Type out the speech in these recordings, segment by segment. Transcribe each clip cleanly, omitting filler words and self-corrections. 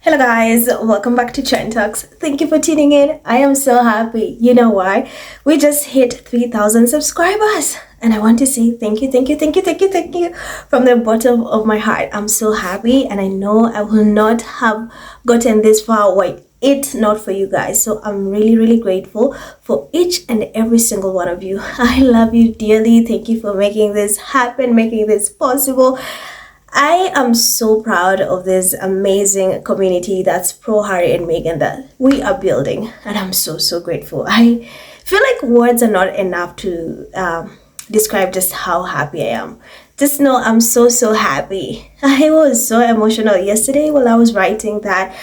Hello guys, welcome back to Trend Talks. Thank you for tuning in. I am so happy. You know why? We just hit 3,000 subscribers and I want to say thank you from the bottom of my heart. I'm so happy and I know I will not have gotten this far were it not for you guys. So I'm really grateful for each and every single one of you. I love you dearly. Thank you for making this happen, making this possible. I am so proud of this amazing community that's pro Harry and Meghan that we are building, and I'm so grateful. I feel like words are not enough to describe just how happy I am. Just know I'm so happy. I was so emotional yesterday while I was writing that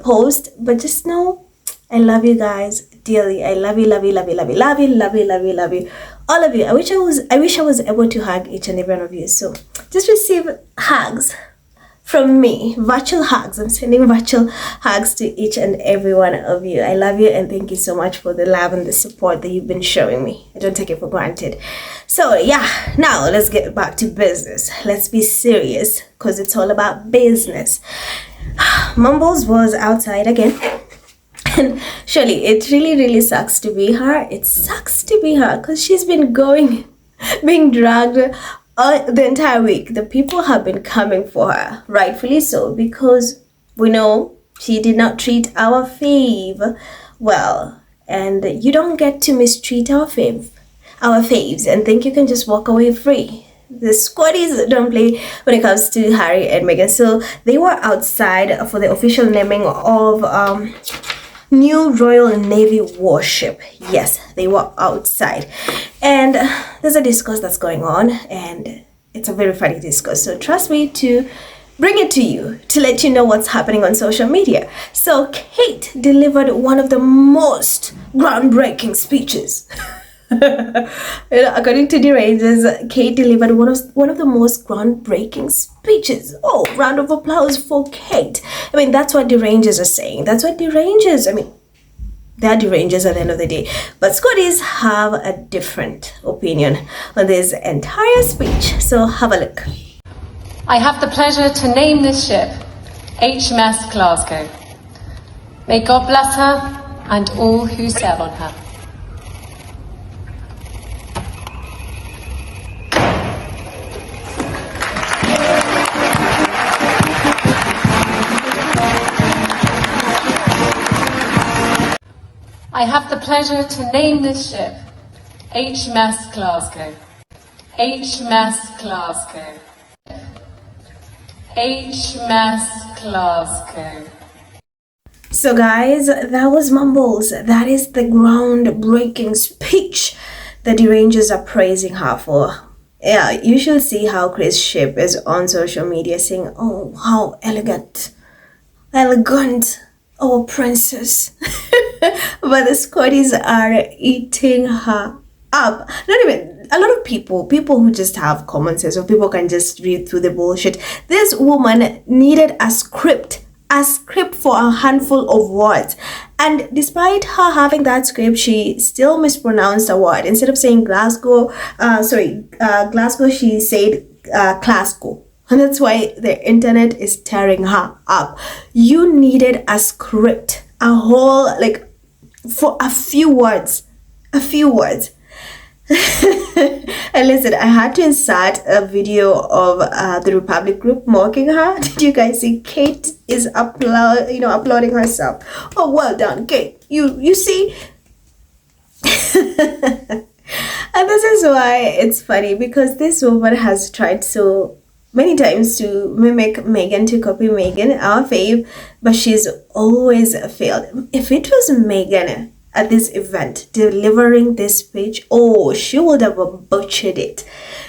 post, but just know I love you guys dearly. I love you. All of you. I wish I was able to hug each and every one of you. So just receive hugs from me, virtual hugs. I'm sending virtual hugs to each and every one of you. I love you and thank you so much for the love and the support that you've been showing me. I don't take it for granted. So yeah, now let's get back to business. Let's be serious because it's all about business. Mumbles was outside again. And surely it really sucks to be her. It sucks to be her because she's been being dragged the entire week. The people have been coming for her, rightfully so, because we know she did not treat our fave well. And you don't get to mistreat our faves and think you can just walk away free. The squaddies don't play when it comes to Harry and Meghan. So they were outside for the official naming of new Royal Navy warship. Yes, they were outside. And there's a discourse that's going on and it's a very funny discourse. So trust me to bring it to you, to let you know what's happening on social media. So Kate delivered one of the most groundbreaking speeches. According to the Rangers, Kate delivered one of the most groundbreaking speeches. Oh, round of applause for Kate. I mean, that's what the Rangers are saying. That's what the Rangers, they're the Rangers at the end of the day. But Scotties have a different opinion on this entire speech. So have a look. I have the pleasure to name this ship HMS Glasgow. May God bless her and all who sail on her. I have the pleasure to name this ship HMS Glasgow. HMS Glasgow. HMS Glasgow. So guys, that was Mumbles. That is the groundbreaking speech that the Rangers are praising her for. Yeah, you should see how Chris Ship is on social media saying, oh, how elegant, oh, princess. But the Scotties are eating her up. Not even a lot of people who just have common sense, or people can just read through the bullshit. This woman needed a script for a handful of words, and despite her having that script, she still mispronounced a word. Instead of saying Glasgow, she said Glasgow. And that's why the internet is tearing her up. You needed a script, a whole, for a few words. And listen, I had to insert a video of the Republic group mocking her. Did you guys see? Kate is applauding herself. Oh, well done, Kate. You see? And this is why it's funny, because this woman has tried so many times to mimic Meghan, to copy Meghan, our fave, but she's always failed. If it was Meghan at this event delivering this speech, oh, she would have butchered it.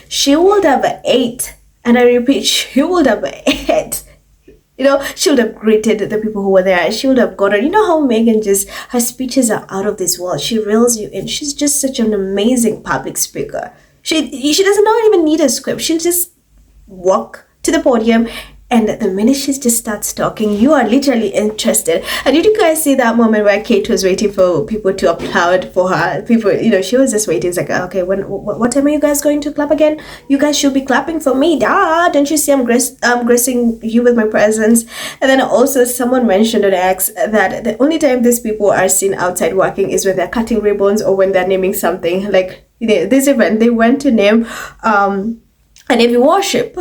She would have ate, and I repeat, she would have ate. She would have greeted the people who were there. She would have got her. You know how Meghan her speeches are out of this world. She reels you in. She's just such an amazing public speaker. She does not even need a script. She'll just walk to the podium And the minute she just starts talking, you are literally interested. And did you guys see that moment where Kate was waiting for people to applaud for her? People, she was just waiting. It's like, okay, what time are you guys going to clap again? You guys should be clapping for me. Don't you see I'm gracing you with my presence? And then also someone mentioned on X that the only time these people are seen outside working is when they're cutting ribbons or when they're naming something. Like this event, they went to name a Navy warship.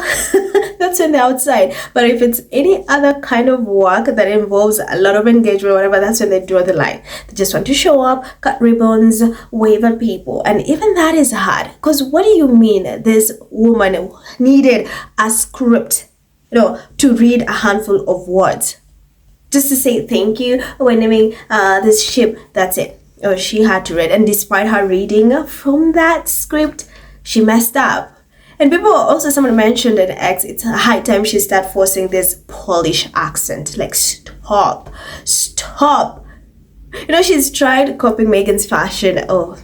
That's when they're outside. But if it's any other kind of work that involves a lot of engagement, whatever, that's when they draw the line. They just want to show up, cut ribbons, wave at people. And even that is hard. Because what do you mean this woman needed a script, to read a handful of words? Just to say thank you when naming this ship, that's it. She had to read. And despite her reading from that script, she messed up. And people also, someone mentioned in X, it's a high time she start forcing this Polish accent. Like, stop. She's tried copying Meghan's fashion. Oh,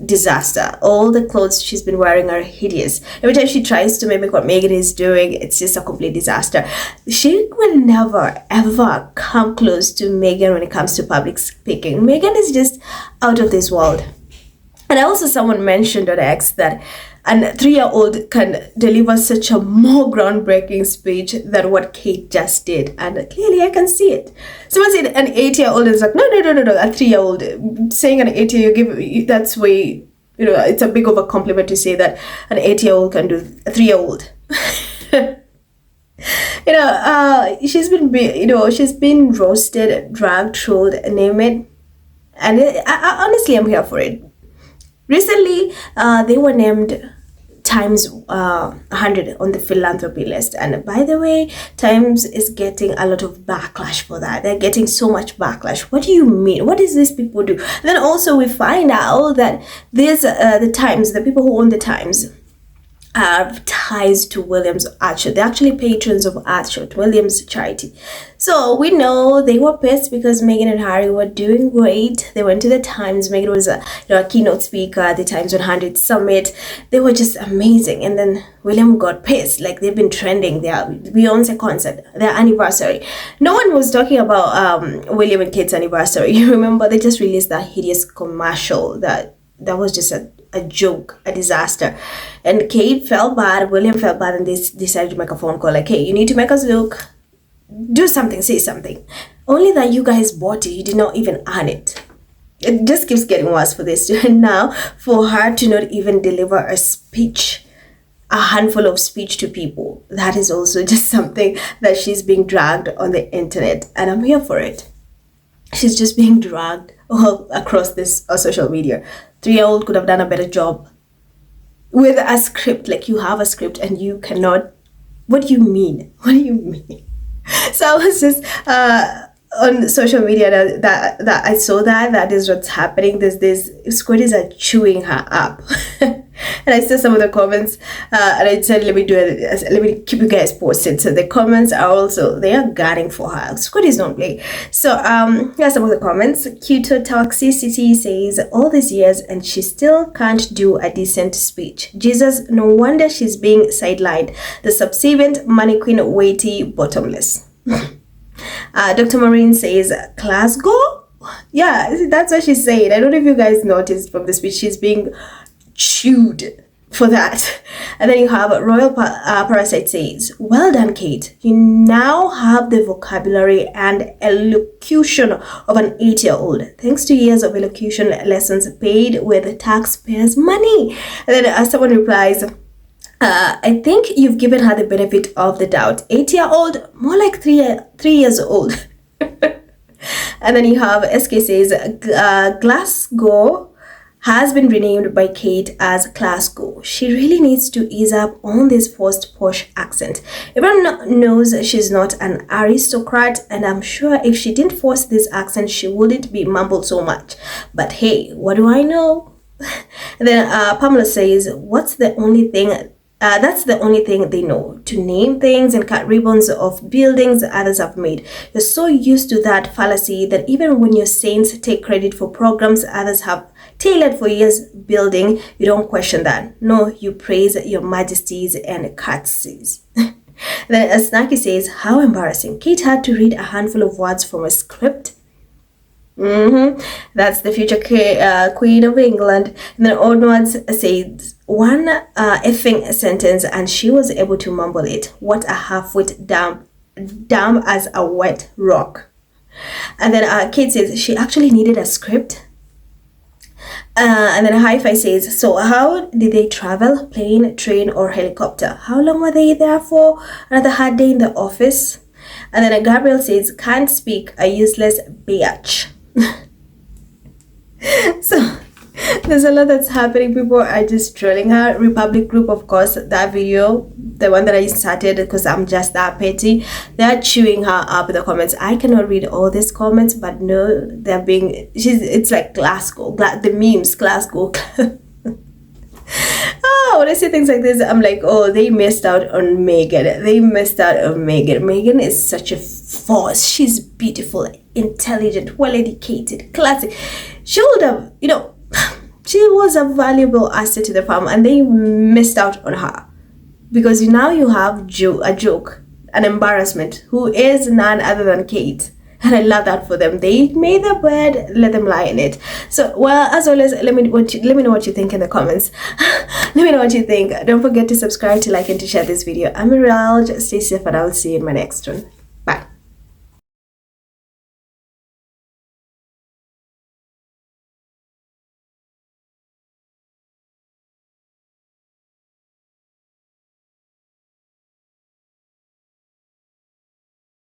disaster. All the clothes she's been wearing are hideous. Every time she tries to mimic what Meghan is doing, it's just a complete disaster. She will never, ever come close to Meghan when it comes to public speaking. Meghan is just out of this world. And also someone mentioned on X that a 3-year-old can deliver such a more groundbreaking speech than what Kate just did. And clearly I can see it. Someone said an 8-year-old is like, no, a 3-year-old. Saying an 8-year, that's way, it's a big of a compliment to say that an 8-year-old can do a 3-year-old. She's been roasted, dragged, trolled, name it. And honestly, I'm here for it. Recently, they were named Times 100 on the Philanthropy list. And by the way, Times is getting a lot of backlash for that. They're getting so much backlash. What do you mean? What does these people do? And then also we find out that there's the Times, the people who own the Times, have ties to Williams Archer. They're actually patrons of Archer, Williams charity. So we know they were pissed because Meghan and Harry were doing great. They went to the Times. Meghan was a keynote speaker at the Times 100 summit. They were just amazing. And then William got pissed. Like, they've been trending. Their Beyonce concert, their anniversary. No one was talking about William and Kate's anniversary. You remember they just released that hideous commercial that was just a joke, a disaster. And Kate felt bad, William felt bad, and they decided to make a phone call like, hey, you need to make us look, do something, say something. Only that you guys bought it, you did not even earn it. It just keeps getting worse for this. And now for her to not even deliver a speech, a handful of speech to people, that is also just something that she's being dragged on the internet. And I'm here for it. She's just being dragged all across this social media. 3-year-old could have done a better job with a script. Like, you have a script and you cannot. What do you mean? So I was just on social media that I saw that is what's happening. This squiddies are chewing her up. And I saw some of the comments and I said, let me keep you guys posted. So the comments are also, they are guarding for her. Squiddies don't play. So here's some of the comments. Keto Toxicity says, all these years and she still can't do a decent speech. Jesus, no wonder she's being sidelined. The subservient money queen, weighty, bottomless. Dr. Maureen says, Glasgow? Yeah, that's what she's saying. I don't know if you guys noticed from the speech, she's being chewed for that. And then you have Royal Parasite says, well done, Kate. You now have the vocabulary and elocution of an 8-year-old. Thanks to years of elocution lessons paid with taxpayers' money. And then someone replies, I think you've given her the benefit of the doubt. 8-year-old, more like 3 years old. And then you have SK says, Glasgow has been renamed by Kate as Glasgow. She really needs to ease up on this forced posh accent. Everyone knows she's not an aristocrat, and I'm sure if she didn't force this accent, she wouldn't be mumbled so much. But hey, what do I know? And then Pamela says, that's the only thing they know, to name things and cut ribbons of buildings others have made. You're so used to that fallacy that even when your saints take credit for programs others have tailored for years building, you don't question that. No, you praise your majesties and curtsies. Then Snacky says, how embarrassing. Kate had to read a handful of words from a script. That's the future Queen of England. And then Onwards says, one effing sentence and she was able to mumble it. What a half-wit dumb as a wet rock. And then Kate says, she actually needed a script. And then Hi-Fi says, so how did they travel? Plane, train, or helicopter? How long were they there for? Another hard day in the office? And then Gabriel says, can't speak, a useless bitch. So there's a lot that's happening. People are just trolling her. Republic Group, of course, that video, the one that I started because I'm just that petty, they're chewing her up in the comments. I cannot read all these comments, but no, they're being, it's like Glasgow, the memes, Glasgow. Oh, when I see things like this, I'm like, oh, they missed out on Megan. They missed out on Megan. Megan is such a force. She's beautiful, intelligent, well-educated, classy. She would have, she was a valuable asset to the farm, and they missed out on her. Because now you have a joke, an embarrassment, who is none other than Kate. And I love that for them. They made the bed, let them lie in it. So, well, as always, let me know what you think in the comments. Let me know what you think. Don't forget to subscribe, to like, and to share this video. I'm Mirage. Stay safe, and I'll see you in my next one.